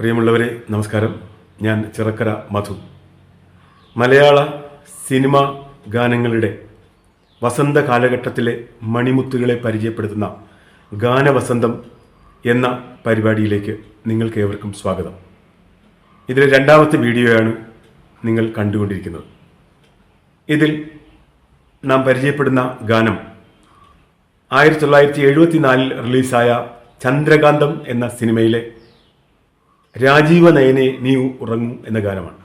പ്രിയമുള്ളവരെ നമസ്കാരം. ഞാൻ ചിറക്കര മധു. മലയാള സിനിമ ഗാനങ്ങളുടെ വസന്ത കാലഘട്ടത്തിലെ മണിമുത്തുകളെ പരിചയപ്പെടുത്തുന്ന ഗാനവസന്തം എന്ന പരിപാടിയിലേക്ക് നിങ്ങൾക്ക് ഏവർക്കും സ്വാഗതം. ഇതിലെ രണ്ടാമത്തെ വീഡിയോയാണ് നിങ്ങൾ കണ്ടുകൊണ്ടിരിക്കുന്നത്. ഇതിൽ നാം പരിചയപ്പെടുന്ന ഗാനം 1974 റിലീസായ ചന്ദ്രകാന്തം എന്ന സിനിമയിലെ രാജീവ നയനെ നീ ഉറങ്ങൂ എന്ന ഗാനമാണ്.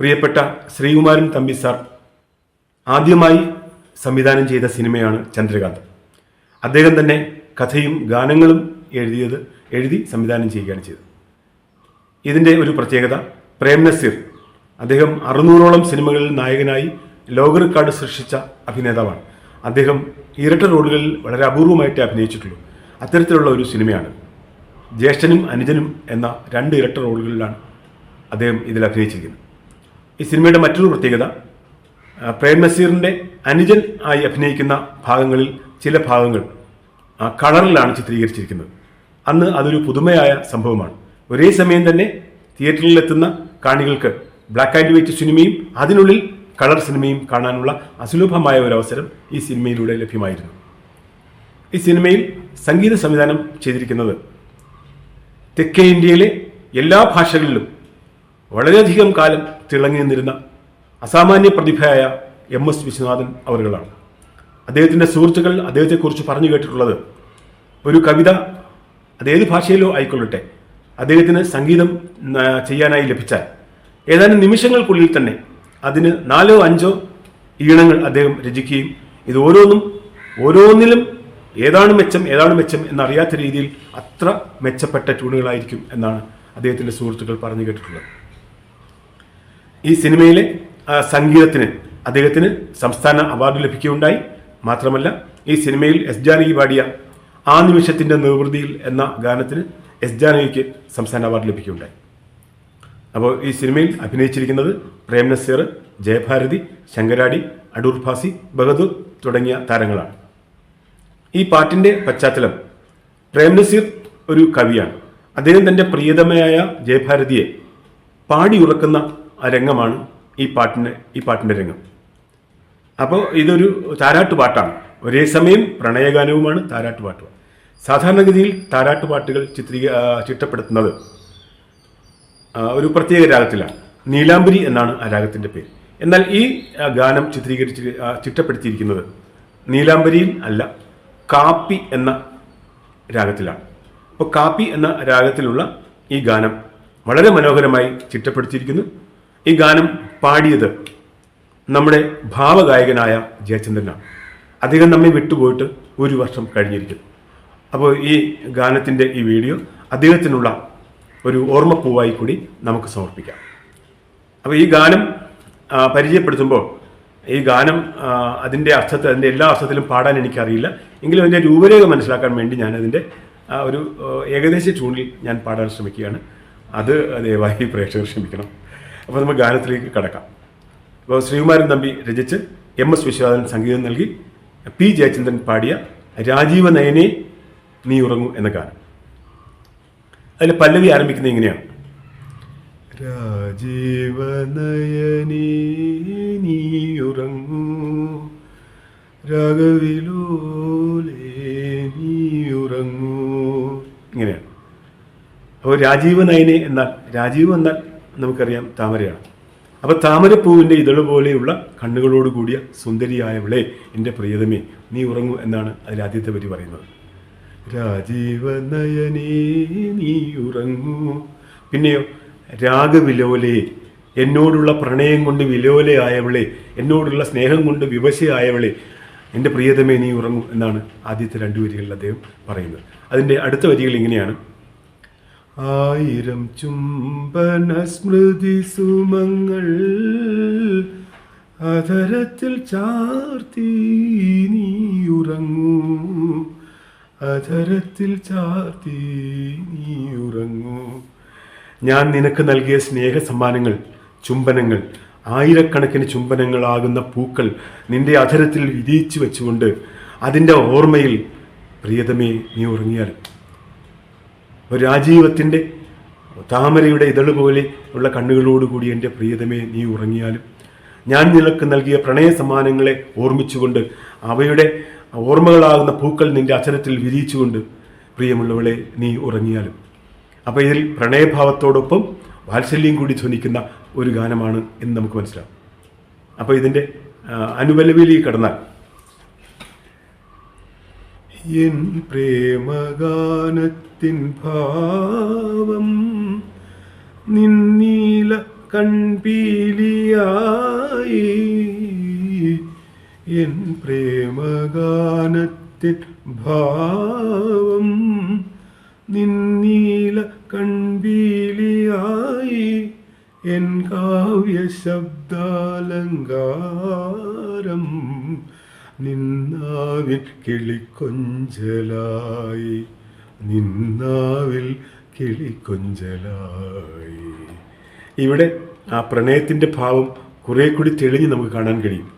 പ്രിയപ്പെട്ട ശ്രീകുമാരൻ തമ്പി സാർ ആദ്യമായി സംവിധാനം ചെയ്ത സിനിമയാണ് ചന്ദ്രകാന്തം. അദ്ദേഹം തന്നെ കഥയും ഗാനങ്ങളും എഴുതി സംവിധാനം ചെയ്യുകയാണ് ചെയ്തത്. ഇതിൻ്റെ ഒരു പ്രത്യേകത, പ്രേം നസീർ അദ്ദേഹം 600ഓളം സിനിമകളിൽ നായകനായി ലോക റെക്കോർഡ് സൃഷ്ടിച്ച അഭിനേതാവാണ്. അദ്ദേഹം ഇരട്ട റോളുകളിൽ വളരെ അപൂർവമായിട്ടേ അഭിനയിച്ചിട്ടുള്ളൂ. അത്തരത്തിലുള്ള ഒരു സിനിമയാണ്. ജ്യേഷ്ഠനും അനുജനും എന്ന 2 ഇരട്ട റോളുകളിലാണ് അദ്ദേഹം ഇതിൽ അഭിനയിച്ചിരിക്കുന്നത്. ഈ സിനിമയുടെ മറ്റൊരു പ്രത്യേകത, പ്രേം നസീറിൻ്റെ അനുജൻ ആയി അഭിനയിക്കുന്ന ഭാഗങ്ങളിൽ ചില ഭാഗങ്ങൾ കളറിലാണ് ചിത്രീകരിച്ചിരിക്കുന്നത്. അന്ന് അതൊരു പുതുമയായ സംഭവമാണ്. ഒരേ സമയം തന്നെ തിയേറ്ററിലെത്തുന്ന കാണികൾക്ക് ബ്ലാക്ക് ആൻഡ് വൈറ്റ് സിനിമയും അതിനുള്ളിൽ കളർ സിനിമയും കാണാനുള്ള അസുലഭമായ ഒരു അവസരം ഈ സിനിമയിലൂടെ ലഭ്യമായിരുന്നു. ഈ സിനിമയിൽ സംഗീത സംവിധാനം ചെയ്തിരിക്കുന്നത് തെക്കേ ഇന്ത്യയിലെ എല്ലാ ഭാഷകളിലും വളരെയധികം കാലം തിളങ്ങി നിന്നിരുന്ന അസാമാന്യ പ്രതിഭയായ MS വിശ്വനാഥൻ അവറുകളാണ്. അദ്ദേഹത്തിൻ്റെ സുഹൃത്തുക്കൾ അദ്ദേഹത്തെക്കുറിച്ച് പറഞ്ഞു കേട്ടിട്ടുള്ളത്, ഒരു കവിത അതേത് ഭാഷയിലോ ആയിക്കൊള്ളട്ടെ, അദ്ദേഹത്തിന് സംഗീതം ചെയ്യാനായി ലഭിച്ചാൽ ഏതാനും നിമിഷങ്ങൾക്കുള്ളിൽ തന്നെ അതിന് 4 or 5 ഈണങ്ങൾ അദ്ദേഹം രചിക്കുകയും ഇത് ഓരോന്നിലും ഏതാണ് മെച്ചം എന്നറിയാത്ത രീതിയിൽ അത്ര മെച്ചപ്പെട്ട ട്യൂണുകളായിരിക്കും എന്നാണ് അദ്ദേഹത്തിൻ്റെ സുഹൃത്തുക്കൾ പറഞ്ഞു കേട്ടിട്ടുള്ളത്. ഈ സിനിമയിലെ സംഗീതത്തിന് അദ്ദേഹത്തിന് സംസ്ഥാന അവാർഡ് ലഭിക്കുകയുണ്ടായി. മാത്രമല്ല, ഈ സിനിമയിൽ S. ജാനകി പാടിയ ആ നിമിഷത്തിൻ്റെ നിർവൃതിയിൽ എന്ന ഗാനത്തിന് S. ജാനകിക്ക് സംസ്ഥാന അവാർഡ് ലഭിക്കുകയുണ്ടായി. അപ്പോൾ ഈ സിനിമയിൽ അഭിനയിച്ചിരിക്കുന്നത് പ്രേം നസീർ, ജയഭാരതി, ശങ്കരാടി, അടൂർ ഭാസി, ബഹദൂർ തുടങ്ങിയ താരങ്ങളാണ്. ഈ പാട്ടിൻ്റെ പശ്ചാത്തലം, പ്രേം നസീർ ഒരു കവിയാണ്. അദ്ദേഹം തൻ്റെ പ്രിയതമയായ ജയഭാരതിയെ പാടി ഉറക്കുന്ന ആ രംഗമാണ് ഈ പാട്ടിൻ്റെ രംഗം. അപ്പോൾ ഇതൊരു താരാട്ടുപാട്ടാണ്. ഒരേ സമയം പ്രണയഗാനവുമാണ്, താരാട്ടുപാട്ടുമാണ്. സാധാരണഗതിയിൽ താരാട്ടുപാട്ടുകൾ ചിട്ടപ്പെടുത്തുന്നത് ഒരു പ്രത്യേക രാഗത്തിലാണ്. നീലാംബരി എന്നാണ് ആ രാഗത്തിൻ്റെ പേര്. എന്നാൽ ഈ ഗാനം ചിട്ടപ്പെടുത്തിയിരിക്കുന്നത് നീലാംബരിയിൽ അല്ല, കാപ്പി എന്ന രാഗത്തിലാണ്. അപ്പോൾ കാപ്പി എന്ന രാഗത്തിലുള്ള ഈ ഗാനം വളരെ മനോഹരമായി ചിട്ടപ്പെടുത്തിയിരിക്കുന്നു. ഈ ഗാനം പാടിയത് നമ്മുടെ ഭാവഗായകനായ ജയചന്ദ്രനാണ്. അദ്ദേഹം നമ്മെ വിട്ടുപോയിട്ട് 1 വർഷം കഴിഞ്ഞിരിക്കുന്നു. അപ്പോൾ ഈ ഗാനത്തിൻ്റെ ഈ വീഡിയോ അദ്ദേഹത്തിനുള്ള ഒരു ഓർമ്മപ്പൂവായി കൂടി നമുക്ക് സമർപ്പിക്കാം. അപ്പോൾ ഈ ഗാനം പരിചയപ്പെടുത്തുമ്പോൾ ഈ ഗാനം അതിൻ്റെ എല്ലാ അർത്ഥത്തിലും പാടാൻ എനിക്കറിയില്ല. എങ്കിലും അതിൻ്റെ രൂപരേഖ മനസ്സിലാക്കാൻ വേണ്ടി ഞാനതിൻ്റെ ഒരു ഏകദേശ ട്യൂണിൽ ഞാൻ പാടാൻ ശ്രമിക്കുകയാണ്. അത് ദയവായി പ്രേക്ഷകർ ക്ഷമിക്കണം. അപ്പോൾ നമുക്ക് ഗാനത്തിലേക്ക് കടക്കാം. അപ്പോൾ ശ്രീകുമാരൻ തമ്പി രചിച്ച് MS വിശ്വനാഥൻ സംഗീതം നൽകി P. ജയചന്ദ്രൻ പാടിയ രാജീവ നയനെ നീ ഉറങ്ങൂ എന്ന ഗാനം. അതിൽ പല്ലവി ആരംഭിക്കുന്നത് ഇങ്ങനെയാണ്: രാജീവ നയനേ നീ ഉറങ്ങൂ, രാഗവിലോലേ നീ ഉറങ്ങൂ, ഇങ്ങനെയാണ്. അപ്പോൾ രാജീവ നയനെ എന്നാൽ, രാജീവ് എന്നാൽ നമുക്കറിയാം താമരയാണ്. അപ്പോൾ താമരപ്പൂവിൻ്റെ ഇതള് പോലെയുള്ള കണ്ണുകളോട് കൂടിയ സുന്ദരിയായവളെ, എൻ്റെ പ്രിയതമേ നീ ഉറങ്ങൂ എന്നാണ് അതിൽ ആദ്യത്തെ വരി പറയുന്നത്. രാജീവ നയനേ നീ ഉറങ്ങൂ. പിന്നെയോ രാഗവിലോലേ, എന്നോടുള്ള പ്രണയം കൊണ്ട് വിലോലയായവളെ, എന്നോടുള്ള സ്നേഹം കൊണ്ട് വിവശയായവളെ, എൻ്റെ പ്രിയതമേ നീ ഉറങ്ങൂ എന്നാണ് ആദ്യത്തെ 2 വരികളിൽ അദ്ദേഹം പറയുന്നത്. അതിൻ്റെ അടുത്ത വരികൾ ഇങ്ങനെയാണ്: 1000 ചുംബന സ്മൃതി സുമങ്ങൾ അധരത്തിൽ ചാർത്തി നീ ഉറങ്ങൂ, അധരത്തിൽ ചാർത്തി നീ ഉറങ്ങൂ. ഞാൻ നിനക്ക് നൽകിയ സ്നേഹ സമ്മാനങ്ങൾ, ചുംബനങ്ങൾ, ആയിരക്കണക്കിന് ചുംബനങ്ങളാകുന്ന പൂക്കൾ നിന്റെ അധരത്തിൽ വിരിയിച്ചു വെച്ചുകൊണ്ട് അതിൻ്റെ ഓർമ്മയിൽ പ്രിയതമേ നീ ഉറങ്ങിയാൽ. രാജീവത്തിൻ്റെ താമരയുടെ ഇതള് പോലെ ഉള്ള കണ്ണുകളോടുകൂടി എൻ്റെ പ്രിയതമേ നീ ഉറങ്ങിയാലും, ഞാൻ നിനക്ക് നൽകിയ പ്രണയ സമ്മാനങ്ങളെ ഓർമ്മിച്ചുകൊണ്ട് അവയുടെ ഓർമ്മകളാകുന്ന പൂക്കൾ നിന്റെ അചരത്തിൽ വിരിയിച്ചുകൊണ്ട് പ്രിയമുള്ളവളെ നീ ഉറങ്ങിയാലും. അപ്പോൾ ഇതിൽ പ്രണയഭാവത്തോടൊപ്പം വാത്സല്യം കൂടി ധ്വനിക്കുന്ന ഒരു ഗാനമാണ് എന്ന് നമുക്ക് മനസ്സിലാവും. അപ്പോൾ ഇതിൻ്റെ അനുപല്ലവിയിലേക്ക് കടന്നാൽ, എൻ പ്രേമഗാനത്തിൻ ഭാവം നിന്നീല കൺപീലിയായി, എൻ പ്രേമഗാനത്തിൻ ഭാവം നിന്നീല കൺപീലിയായി, എൻ കാവ്യ ശബ്ദാലങ്കാരം നിന്നാവിൽ കിളിക്കൊഞ്ചലായി, നിന്നാവിൽ കിളിക്കൊഞ്ചലായി. ഇവിടെ ആ പ്രണയത്തിൻ്റെ ഭാവം കുറേ കൂടി തെളിഞ്ഞ് നമുക്ക് കാണാൻ കഴിയും.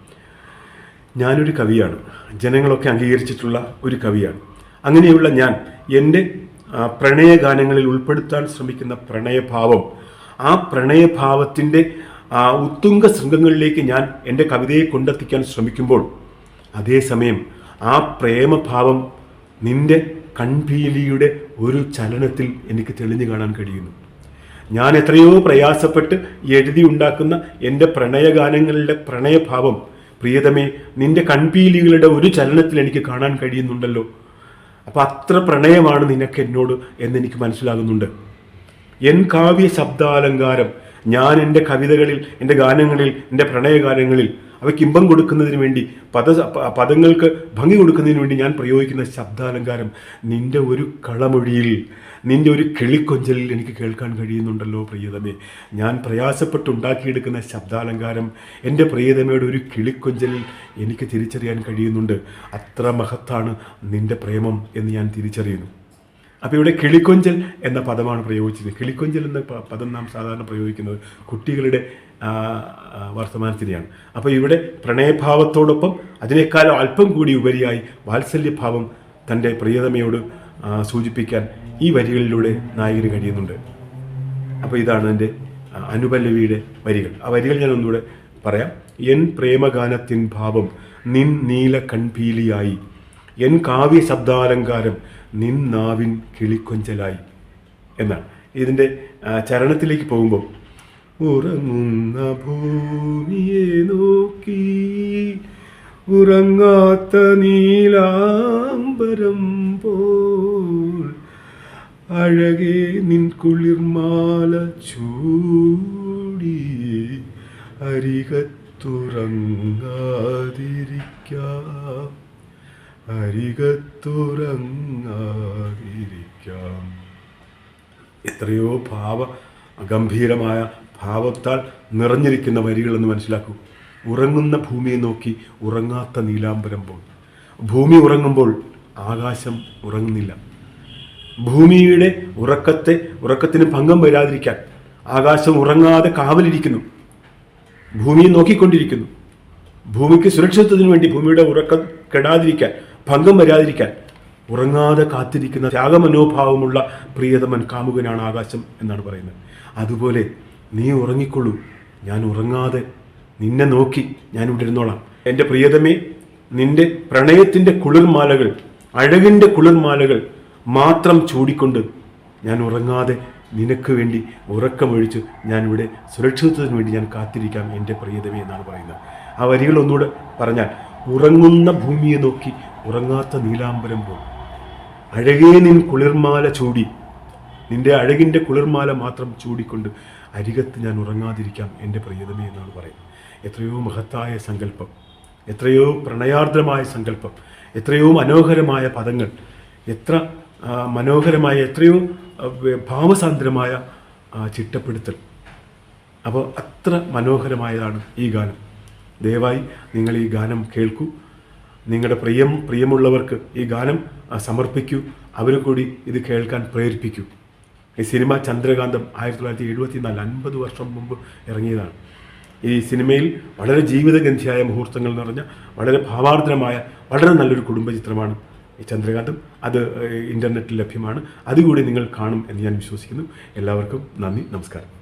ഞാനൊരു കവിയാണ്, ജനങ്ങളൊക്കെ അംഗീകരിച്ചിട്ടുള്ള ഒരു കവിയാണ്. അങ്ങനെയുള്ള ഞാൻ എൻ്റെ പ്രണയഗാനങ്ങളിൽ ഉൾപ്പെടുത്താൻ ശ്രമിക്കുന്ന പ്രണയഭാവം, ആ പ്രണയഭാവത്തിൻ്റെ ഉത്തുംഗ ശൃംഗങ്ങളിലേക്ക് ഞാൻ എൻ്റെ കവിതയെ കൊണ്ടെത്തിക്കാൻ ശ്രമിക്കുമ്പോൾ, അതേസമയം ആ പ്രേമഭാവം നിന്റെ കൺപീലിയുടെ ഒരു ചലനത്തിൽ എനിക്ക് തെളിഞ്ഞു കാണാൻ കഴിയുന്നു. ഞാൻ എത്രയോ പ്രയാസപ്പെട്ട് എഴുതി ഉണ്ടാക്കുന്ന എൻ്റെ പ്രണയഗാനങ്ങളിലെ പ്രണയഭാവം പ്രിയതമേ നിന്റെ കൺപീലികളുടെ ഒരു ചലനത്തിൽ എനിക്ക് കാണാൻ കഴിയുന്നുണ്ടല്ലോ. അപ്പം അത്ര പ്രണയമാണ് നിനക്ക് എന്നോട് എന്നെനിക്ക് മനസ്സിലാകുന്നുണ്ട്. എൻ കാവ്യ ശബ്ദാലങ്കാരം, ഞാൻ എൻ്റെ കവിതകളിൽ, എൻ്റെ ഗാനങ്ങളിൽ, എൻ്റെ പ്രണയഗാനങ്ങളിൽ അവയ്ക്ക് ഇമ്പം കൊടുക്കുന്നതിന് വേണ്ടി, പദങ്ങൾക്ക് ഭംഗി കൊടുക്കുന്നതിന് വേണ്ടി ഞാൻ പ്രയോഗിക്കുന്ന ശബ്ദാലങ്കാരം നിന്റെ ഒരു കളമൊഴിയിൽ, നിന്റെ ഒരു കിളിക്കൊഞ്ചലിൽ എനിക്ക് കേൾക്കാൻ കഴിയുന്നുണ്ടല്ലോ പ്രിയതമേ. ഞാൻ പ്രയാസപ്പെട്ടുണ്ടാക്കിയെടുക്കുന്ന ശബ്ദാലങ്കാരം എൻ്റെ പ്രിയതമയുടെ ഒരു കിളിക്കൊഞ്ചലിൽ എനിക്ക് തിരിച്ചറിയാൻ കഴിയുന്നുണ്ട്. അത്ര മഹത്താണ് നിന്റെ പ്രേമം എന്ന് ഞാൻ തിരിച്ചറിയുന്നു. അപ്പോൾ ഇവിടെ കിളിക്കൊഞ്ചൽ എന്ന പദമാണ് പ്രയോഗിച്ചത്. കിളിക്കൊഞ്ചൽ എന്ന പദം നാം സാധാരണ പ്രയോഗിക്കുന്നത് കുട്ടികളുടെ വർത്തമാനത്തിനെയാണ്. അപ്പോൾ ഇവിടെ പ്രണയഭാവത്തോടൊപ്പം അതിനേക്കാൾ അല്പം കൂടി ഉപരിയായി വാത്സല്യഭാവം തൻ്റെ പ്രിയതമയോട് സൂചിപ്പിക്കാൻ ഈ വരികളിലൂടെ നായകന് കഴിയുന്നുണ്ട്. അപ്പോൾ ഇതാണ് എൻ്റെ അനുപല്ലവിയുടെ വരികൾ. ആ വരികൾ ഞാൻ ഒന്നുകൂടെ പറയാം. എൻ പ്രേമഗാനത്തിൻ ഭാവം നിൻ നീല കൺപീലിയായി, എൻ കാവ്യ ശബ്ദാലങ്കാരം നിൻ നാവിൻ കിളിക്കൊഞ്ചലായി എന്നാണ്. ഇതിൻ്റെ ചരണത്തിലേക്ക് പോകുമ്പോൾ, ഉറങ്ങുന്ന ഭൂമിയെ നോക്കി ഉറങ്ങാത്ത നീലാംബരം പോൽ, അഴകേ നിൻ കുളിർമാല ചൂടി അരികത്തുറങ്ങാതിരിക്കാം, അരികത്തുറങ്ങാതിരിക്കാം. എത്രയോ ഗംഭീരമായ ഭാവത്താൽ നിറഞ്ഞിരിക്കുന്ന വരികളെന്ന് മനസ്സിലാക്കൂ. ഉറങ്ങുന്ന ഭൂമിയെ നോക്കി ഉറങ്ങാത്ത നീലാംബരം പോൽ. ഭൂമി ഉറങ്ങുമ്പോൾ ആകാശം ഉറങ്ങുന്നില്ല. ഭൂമിയുടെ ഉറക്കത്തിന് ഭംഗം വരാതിരിക്കാൻ ആകാശം ഉറങ്ങാതെ കാവലിരിക്കുന്നു, ഭൂമിയെ നോക്കിക്കൊണ്ടിരിക്കുന്നു. ഭൂമിക്ക് സുരക്ഷിതത്വത്തിന് വേണ്ടി, ഭൂമിയുടെ ഉറക്കം കെടാതിരിക്കാൻ, ഭംഗം വരാതിരിക്കാൻ ഉറങ്ങാതെ കാത്തിരിക്കുന്ന ത്യാഗമനോഭാവമുള്ള പ്രിയതമൻ കാമുകനാണ് ആകാശം എന്നാണ് പറയുന്നത്. അതുപോലെ നീ ഉറങ്ങിക്കൊള്ളൂ, ഞാൻ ഉറങ്ങാതെ നിന്നെ നോക്കി ഞാൻ ഇവിടെ ഇരുന്നോളാം. എൻ്റെ പ്രിയതമേ, നിന്റെ പ്രണയത്തിൻ്റെ കുളിർമാലകൾ, അഴകിൻ്റെ കുളിർമാലകൾ മാത്രം ചൂടിക്കൊണ്ട് ഞാൻ ഉറങ്ങാതെ നിനക്ക് വേണ്ടി ഉറക്കമൊഴിച്ച് ഞാനിവിടെ സുരക്ഷിതത്വത്തിന് വേണ്ടി ഞാൻ കാത്തിരിക്കാം എൻ്റെ പ്രിയതമേ എന്നാണ് പറയുന്നത്. ആ വരികൾ ഒന്നുകൂടെ പറഞ്ഞാൽ, ഉറങ്ങുന്ന ഭൂമിയെ നോക്കി ഉറങ്ങാത്ത നീലാംബരം പോൽ, അഴകേ നിൻ കുളിർമാല ചൂടി, നിന്റെ അഴകിൻ്റെ കുളിർമാല മാത്രം ചൂടിക്കൊണ്ട് അരികത്ത് ഞാൻ ഉറങ്ങാതിരിക്കാം എൻ്റെ പ്രിയതമേ എന്നാണ് പറയുന്നത്. എത്രയോ മഹത്തായ സങ്കല്പം, എത്രയോ പ്രണയാർദ്രമായ സങ്കല്പം, എത്രയോ മനോഹരമായ പദങ്ങൾ, എത്ര മനോഹരമായ, എത്രയോ ഭാവസാന്ദ്രമായ ചിട്ടപ്പെടുത്തൽ. അപ്പോൾ അത്ര മനോഹരമായതാണ് ഈ ഗാനം. ദയവായി നിങ്ങൾ ഈ ഗാനം കേൾക്കൂ. നിങ്ങളുടെ പ്രിയമുള്ളവർക്ക് ഈ ഗാനം സമർപ്പിക്കൂ. അവരെ കൂടി ഇത് കേൾക്കാൻ പ്രേരിപ്പിക്കൂ. ഈ സിനിമ ചന്ദ്രകാന്തം 1974, 50 വർഷം മുമ്പ് ഇറങ്ങിയതാണ്. ഈ സിനിമയിൽ വളരെ ജീവിതഗന്ധിയായ മുഹൂർത്തങ്ങൾ നിറഞ്ഞ, വളരെ ഭാവാർദ്രമായ, വളരെ നല്ലൊരു കുടുംബചിത്രമാണ് ഈ ചന്ദ്രകാന്തം അത് ഇൻ്റർനെറ്റിൽ ലഭ്യമാണ്. അതുകൂടി നിങ്ങൾ കാണും എന്ന് ഞാൻ വിശ്വസിക്കുന്നു. എല്ലാവർക്കും നന്ദി, നമസ്കാരം.